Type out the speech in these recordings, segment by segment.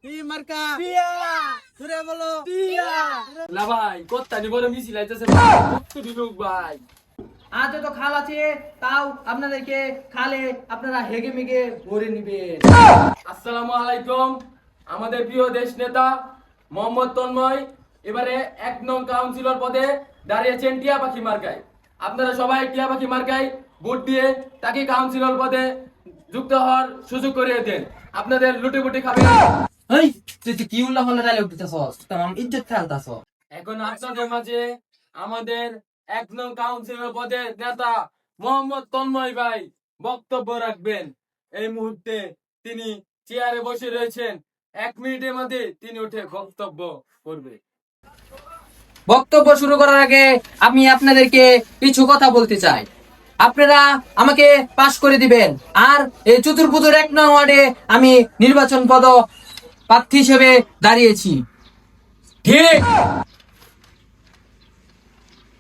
মার্কা টিয়া ঘুরে বলো টিয়া না ভাই কোত্তানি বড় মিছিল আইতেছে কত দিলুক ভাই। আজ তো খাল আছে, তাও আপনাদেরকে খালে আপনারা হেগে মেগে ভরে নিবেন। আসসালামু আলাইকুম। আমাদের প্রিয় দেশ নেতা মোহাম্মদ তন্ময় এবারে 1 নং কাউন্সিলর পদে দাঁড়িয়েছেন টিয়া পাখি মার্কায়। আপনারা সবাই টিয়া পাখি মার্কায় ভোট দিয়ে তাকে কাউন্সিলর পদে যুক্ত হওয়ার সুযোগ করে দেন। আপনাদের লুটেপুটি খাবেন। এই তুই কি উল্লাহ হল্লা ডায়লগ দিতেছস? তোমার ইজ্জত ফেলতাছ। এখন আপনাদের মাঝে আমাদের 1 নং কাউন্সিলর পদের নেতা মোহাম্মদ তন্ময় ভাই বক্তব্য রাখবেন। এই মুহূর্তে তিনি চেয়ারে বসে রয়েছেন। 1 মিনিটের মধ্যে তিনি উঠে বক্তব্য করবে। বক্তব্য শুরু করার আগে আমি আপনাদেরকে কিছু কথা বলতে চাই। আপনারা আমাকে পাশ করে দিবেন। আর এই চতুর্পুজোর 1 নং ওয়ার্ডে আমি নির্বাচন পদ প্রার্থী হিসেবে দাঁড়িয়েছি। ঠিক।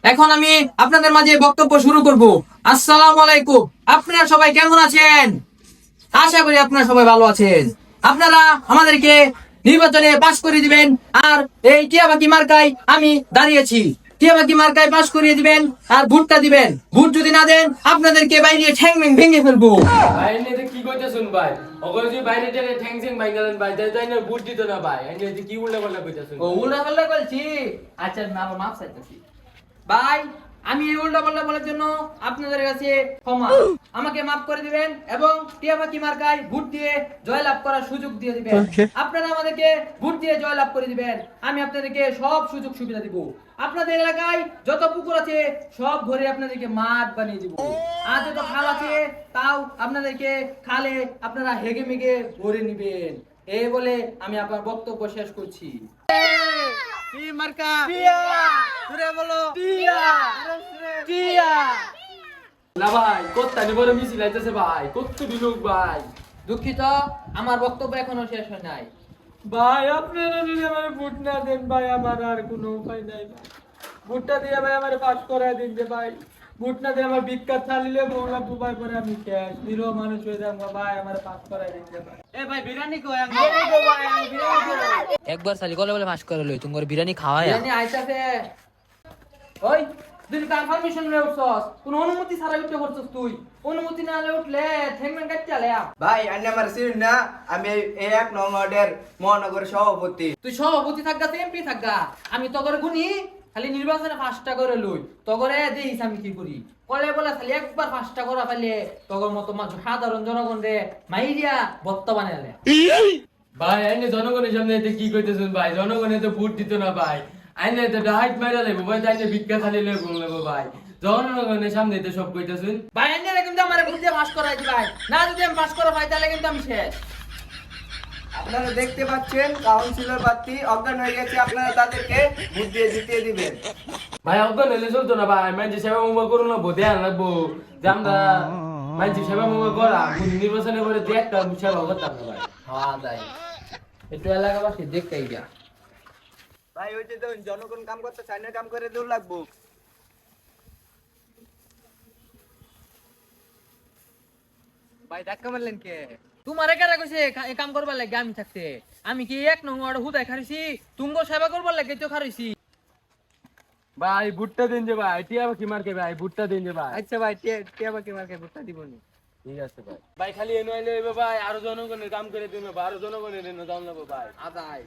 এখন আমি আপনাদের মাঝে বক্তব্য শুরু করব। আসসালামু আলাইকুম। আপনারা সবাই কেমন আছেন? আশা করি আপনারা সবাই ভালো আছেন। আপনারা আমাদেরকে নির্বাচনে পাশ করে দিবেন। আর এই টিয়াবাকি মার্কায় আমি দাঁড়িয়েছি। টিয়াবাকি মার্কায় পাশ করিয়ে দিবেন আর ভোটটা দিবেন। ভোট যদি না দেন আপনাদেরকে বাইরে ঠ্যাং ভেঙে ফেলবো। ভাই এনে কি কইতাছুন ভাই? অগজি বাইরে থেকে ঠ্যাংসিং ভাই গেলেন ভাই। তাই না বুট দিত না ভাই। এনে কি উল্টা পাল্টা কইতাছুন? ও উল্টা পাল্টা বলছি। আচ্ছা না মাফ চাইতেছি ভাই। আমি এই উল্টা পাল্টা বলার জন্য আপনাদের কাছে ক্ষমা। আমাকে মাফ করে দিবেন এবং টিয়াপাখি মার্কায় ভোট দিয়ে জয়লাভ করার সুযোগ দিয়ে দিবেন। আপনারা আমাদেরকে ভোট দিয়ে জয়লাভ করে দিবেন। আমি আপনাদেরকে সব সুযোগ সুবিধা দিব। আপনাদের এলাকায় যত পুকুর আছে সব ভরে আপনাদেরকে মাঠ বানিয়ে দিব। আর যত খাল আছে তাও আপনাদেরকে খালে আপনারা হেগে মেগে ভরে নিবেন। এই বলে আমি আপনার বক্তব্য শেষ করছি। মার্কা টিয়া ঘুরে বলো টিয়া টিয়া। না ভাই কোত্তানি বড় মিছিল আইতেছে ভাই কত দিলুক ভাই। দুঃখিত, আমার বক্তব্য এখনো শেষ হয় নাই। ভাই আপনারা যদি আমার ভোট না দেন ভাই আমার আর কোনো উপায় নাই ভাই। ভোটটা দিয়ে ভাই আমার পাস করায় দিন যে ভাই। ভোট না দিয়ে আমার বিখ্যাত চালিলে বললাম ভাই পরে আমি শেষ নিরো মানুষ হয়ে যাবো ভাই আমার পাস করায় দিন যে ভাই। এ ভাই বিরিয়ানি কো একবার সালি কলে বলে মাস করে লই তোমার বিরিয়ানি খাওয়ায় বিরিয়ানি আইতাছে। ওই তুই কনফার্মেশন রে উঠছস, কোন অনুমতি ছাড়া উঠতে করছস তুই। অনুমতি না হলে উঠলে ঠেংমেন কাট চলে আ। ভাই আমি আমার সিন না, আমি এই 1 নং ওয়ার্ডের মহানগরের সভাপতি। তুই সভাপতি থাকগা এমপি থাকগা, আমি তো করে গুনি খালি নির্বাচনে 5টা করে লই তো করে দেইস আমি কি করি। কলে বলে খালি একবার 5টা করা ফেলে তখন মতো সাধারণ জনগণ রে মাইরিয়া বত্তা বানালে। ভাই আইনে জনগণের সামনে এতে কি কইতেছেন ভাই? জনগণে তো ভোট দিত না ভাই। আইনে তো ডাইট মাইরা লাগবো ভাই। তাইনে ভিক্ষা চালিয়ে বলবো ভাই। জনগণের সামনে তো সব কইতেছেন। ভাই এনে কিন্তু আমারে ভোট দিয়ে পাস করাই দি ভাই। না যদি আমি পাস করা পাই তাহলে কিন্তু আমি শেষ। আপনারা দেখতে পাচ্ছেন কাউন্সিলর প্রার্থী অজ্ঞান হয়ে গেছে, আপনারা তাদেরকে ভোট দিয়ে জিতিয়ে দিবেন। ভাই অজ্ঞান হলে চলতো না ভাই। মানছি সেবা মোবা করুন না বোধে আনবো যে আমরা মানছি সেবা মোবা করা নির্বাচনের পরে যে একটা সেবা করতাম না ভাই। হ্যাঁ যাই একটু এলাকাবাসী দেখতেই যা। ভাই ওই যে দেখুন জনগণ কাম করতে চায় না, কাম করে দূর লাগবো। ভাই ধাক্কা মারলেন কে? তোমারে কারা কইছে এ কাম করবার লাগে আমি থাকতে? আমি কি 1 নং ওয়ার্ড হুদাই খারিছি? তুঙ্গ সেবা করবার লাগে তো খারিছি। ভাই ভুট্টা দিন যে ভাই। টিয়া পাখি মার্কে ভাই ভুট্টা দিন যে ভাই। আচ্ছা ভাই টিয়া বাকি মার্কে ভোটটা দিবনি। ঠিক আছে ভাই। ভাই খালি এনে আইলে হইবো ভাই। আরো জনগণের কাম করে দিন ভাই। আরো জনগণের এনে দাম নেবো ভাই। আদাই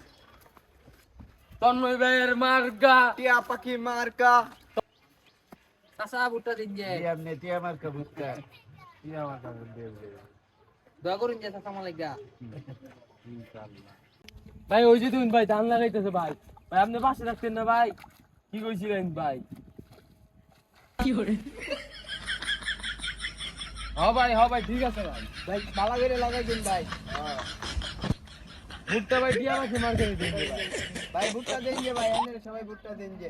তন্ময় ভাইয়ের মার্কা টিয়া পাখি মার্কা। চাচা ভুট্টা দিন যে আপনি টিয়া মার্কা ভোটটা টিয়া মার্কা ভোট দিয়ে দয়া করুন যে চাচা আমার লাগা। ভাই ওই যে তুমি ভাই ধান লাগাইতেছে ভাই। ভাই আপনি পাশে রাখতেন না ভাই? কি কইছিলেন ভাই? কি করে? হ্যাঁ ভাই ঠিক আছে ভাই। ভাই বালা করে লাগাই দিন ভাই। ভুট্টা ভাই টিয়া পাখি মার্কে দিন ভাই। ভাই ভোটটা দেন যে ভাই, আপনারা সবাই ভোটটা দেন যে।